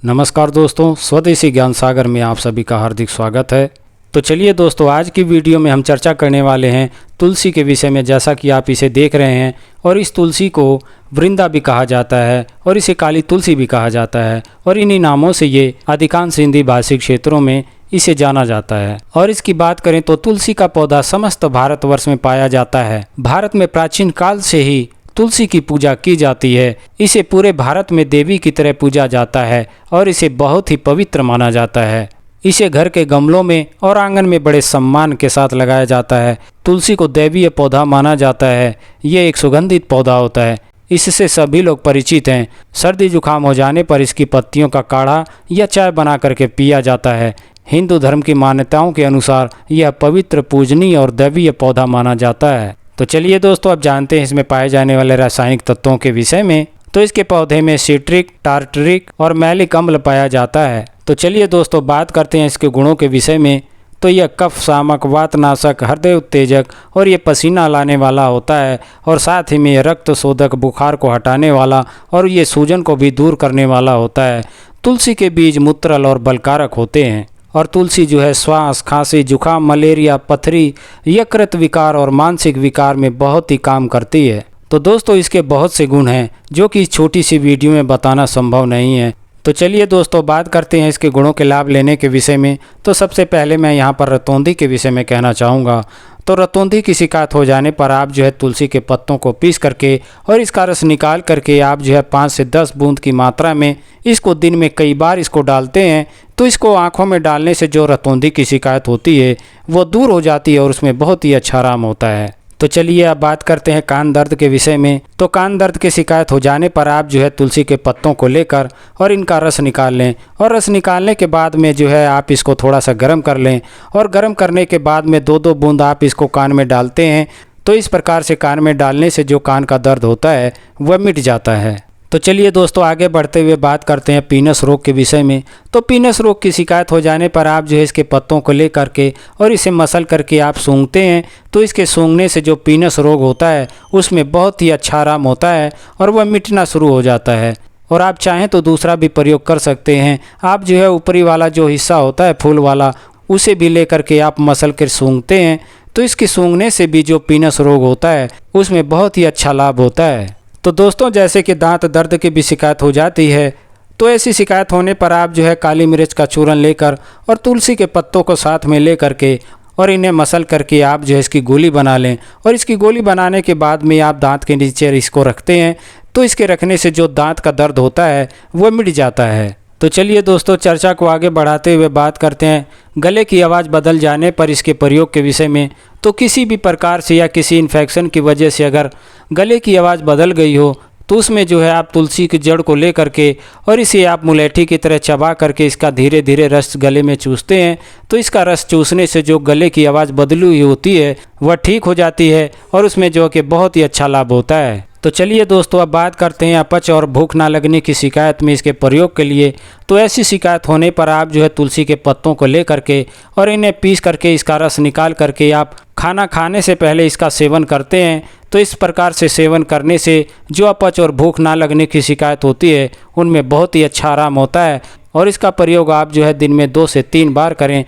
नमस्कार दोस्तों, स्वदेशी ज्ञान सागर में आप सभी का हार्दिक स्वागत है। तो चलिए दोस्तों, आज की वीडियो में हम चर्चा करने वाले हैं तुलसी के विषय में। जैसा कि आप इसे देख रहे हैं, और इस तुलसी को वृंदा भी कहा जाता है और इसे काली तुलसी भी कहा जाता है, और इन्हीं नामों से ये अधिकांश हिंदी भाषी क्षेत्रों में इसे जाना जाता है। और इसकी बात करें तो तुलसी का पौधा समस्त भारतवर्ष में पाया जाता है। भारत में प्राचीन काल से ही तुलसी की पूजा की जाती है। इसे पूरे भारत में देवी की तरह पूजा जाता है और इसे बहुत ही पवित्र माना जाता है। इसे घर के गमलों में और आंगन में बड़े सम्मान के साथ लगाया जाता है। तुलसी को दैवीय पौधा माना जाता है। ये एक सुगंधित पौधा होता है। इससे सभी लोग परिचित हैं। सर्दी जुकाम हो जाने पर इसकी पत्तियों का काढ़ा या चाय बना करके पिया जाता है। हिंदू धर्म की मान्यताओं के अनुसार यह पवित्र, पूजनीय और दैवीय पौधा माना जाता है। तो चलिए दोस्तों, अब जानते हैं इसमें पाए जाने वाले रासायनिक तत्वों के विषय में। तो इसके पौधे में सिट्रिक, टार्टरिक और मैलिक अम्ल पाया जाता है। तो चलिए दोस्तों, बात करते हैं इसके गुणों के विषय में। तो यह कफ शामक, वातनाशक, हृदय उत्तेजक और ये पसीना लाने वाला होता है, और साथ ही में रक्त शोधक, बुखार को हटाने वाला और ये सूजन को भी दूर करने वाला होता है। तुलसी के बीज मूत्रल और बलकारक होते हैं, और तुलसी जो है श्वास, खांसी, जुकाम, मलेरिया, पथरी, यकृत विकार और मानसिक विकार में बहुत ही काम करती है। तो दोस्तों, इसके बहुत से गुण हैं जो कि इस छोटी सी वीडियो में बताना संभव नहीं है। तो चलिए दोस्तों, बात करते हैं इसके गुणों के लाभ लेने के विषय में। तो सबसे पहले मैं यहाँ पर रतौंधी के विषय में कहना चाहूँगा। तो रतौंधी की शिकायत हो जाने पर आप जो है तुलसी के पत्तों को पीस करके और इसका रस निकाल करके आप जो है 5 से 10 बूंद की मात्रा में इसको दिन में कई बार इसको डालते हैं, तो इसको आँखों में डालने से जो रतौंधी की शिकायत होती है वो दूर हो जाती है और उसमें बहुत ही अच्छा आराम होता है। तो चलिए अब बात करते हैं कान दर्द के विषय में। तो कान दर्द की शिकायत हो जाने पर आप जो है तुलसी के पत्तों को लेकर और इनका रस निकाल लें, और रस निकालने के बाद में जो है आप इसको थोड़ा सा गर्म कर लें, और गर्म करने के बाद में 2-2 बूंद आप इसको कान में डालते हैं। तो इस प्रकार से कान में डालने से जो कान का दर्द होता है वह मिट जाता है। तो चलिए दोस्तों, आगे बढ़ते हुए बात करते हैं पीनस रोग के विषय में। तो पीनस रोग की शिकायत हो जाने पर आप जो है इसके पत्तों को ले करके और इसे मसल करके आप सूंघते हैं, तो इसके सूंघने से जो पीनस रोग होता है उसमें बहुत ही अच्छा आराम होता है और वह मिटना शुरू हो जाता है। और आप चाहें तो दूसरा भी प्रयोग कर सकते हैं। आप जो है ऊपरी वाला जो हिस्सा होता है फूल वाला, उसे भी ले करके आप मसल कर सूंघते हैं, तो इसके सूंघने से भी जो पीनस रोग होता है उसमें बहुत ही अच्छा लाभ होता है। तो दोस्तों, जैसे कि दांत दर्द की भी शिकायत हो जाती है, तो ऐसी शिकायत होने पर आप जो है काली मिर्च का चूरन लेकर और तुलसी के पत्तों को साथ में ले करके और इन्हें मसल करके आप जो है इसकी गोली बना लें, और इसकी गोली बनाने के बाद में आप दांत के नीचे इसको रखते हैं, तो इसके रखने से जो दांत का दर्द होता है वह मिट जाता है। तो चलिए दोस्तों, चर्चा को आगे बढ़ाते हुए बात करते हैं गले की आवाज़ बदल जाने पर इसके प्रयोग के विषय में। तो किसी भी प्रकार से या किसी इन्फेक्शन की वजह से अगर गले की आवाज़ बदल गई हो, तो उसमें जो है आप तुलसी की जड़ को ले करके और इसे आप मुलेठी की तरह चबा करके इसका धीरे धीरे रस गले में चूसते हैं, तो इसका रस चूसने से जो गले की आवाज़ बदली हुई होती है वह ठीक हो जाती है, और उसमें जो कि बहुत ही अच्छा लाभ होता है। तो चलिए दोस्तों, अब बात करते हैं अपच और भूख ना लगने की शिकायत में इसके प्रयोग के लिए। तो ऐसी शिकायत होने पर आप जो है तुलसी के पत्तों को ले करके और इन्हें पीस करके इसका रस निकाल करके आप खाना खाने से पहले इसका सेवन करते हैं। तो इस प्रकार से सेवन करने से जो अपच और भूख ना लगने की शिकायत होती है उनमें बहुत ही अच्छा आराम होता है, और इसका प्रयोग आप जो है दिन में 2 से 3 बार करें,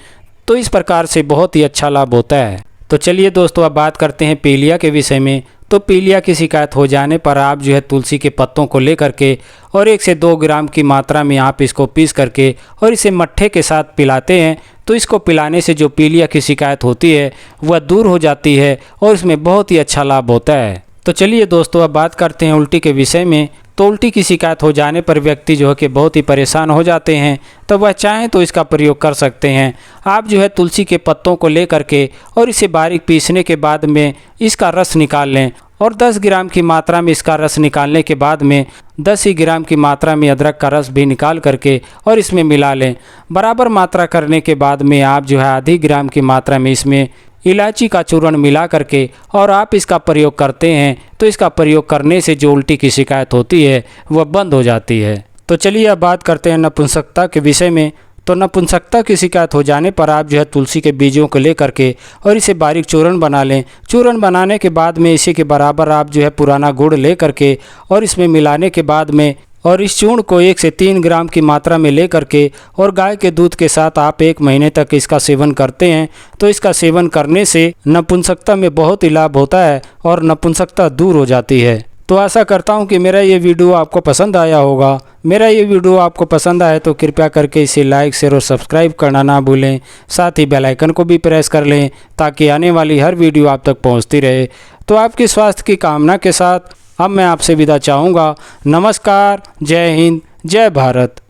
तो इस प्रकार से बहुत ही अच्छा लाभ होता है। तो चलिए दोस्तों, अब बात करते हैं पीलिया के विषय में। तो पीलिया की शिकायत हो जाने पर आप जो है तुलसी के पत्तों को ले करके और 1 से 2 ग्राम की मात्रा में आप इसको पीस करके और इसे मट्ठे के साथ पिलाते हैं, तो इसको पिलाने से जो पीलिया की शिकायत होती है वह दूर हो जाती है और इसमें बहुत ही अच्छा लाभ होता है। तो चलिए दोस्तों, अब बात करते हैं उल्टी के विषय में। तो उल्टी की शिकायत हो जाने पर व्यक्ति जो है कि बहुत ही परेशान हो जाते हैं, तो वह चाहें तो इसका प्रयोग कर सकते हैं। आप जो है तुलसी के पत्तों को ले करके और इसे बारीक पीसने के बाद में इसका रस निकाल लें, और 10 ग्राम की मात्रा में इसका रस निकालने के बाद में 10 ही ग्राम की मात्रा में अदरक का रस भी निकाल करके और इसमें मिला लें। बराबर मात्रा करने के बाद में आप जो है आधी ग्राम की मात्रा में इसमें इलायची का चूर्ण मिला करके और आप इसका प्रयोग करते हैं, तो इसका प्रयोग करने से जो उल्टी की शिकायत होती है वह बंद हो जाती है। तो चलिए अब बात करते हैं नपुंसकता के विषय में। तो नपुंसकता की शिकायत हो जाने पर आप जो है तुलसी के बीजों को ले करके और इसे बारीक चूर्ण बना लें। चूर्ण बनाने के बाद में इसी के बराबर आप जो है पुराना गुड़ ले करके और इसमें मिलाने के बाद में और इस चूर्ण को 1 से 3 ग्राम की मात्रा में लेकर के और गाय के दूध के साथ आप 1 महीने तक इसका सेवन करते हैं तो इसका सेवन करने से नपुंसकता में बहुत ही लाभ होता है और नपुंसकता दूर हो जाती है। तो आशा करता हूं कि मेरा ये वीडियो आपको पसंद आया होगा। मेरा ये वीडियो आपको पसंद आए तो कृपया करके इसे लाइक शेयर और सब्सक्राइब करना ना भूलें। साथ ही बेल आइकन को भी प्रेस कर लें ताकि आने वाली हर वीडियो आप तक पहुंचती रहे। तो आपके स्वास्थ्य की कामना के साथ अब मैं आपसे विदा चाहूँगा। नमस्कार, जय हिंद, जय भारत।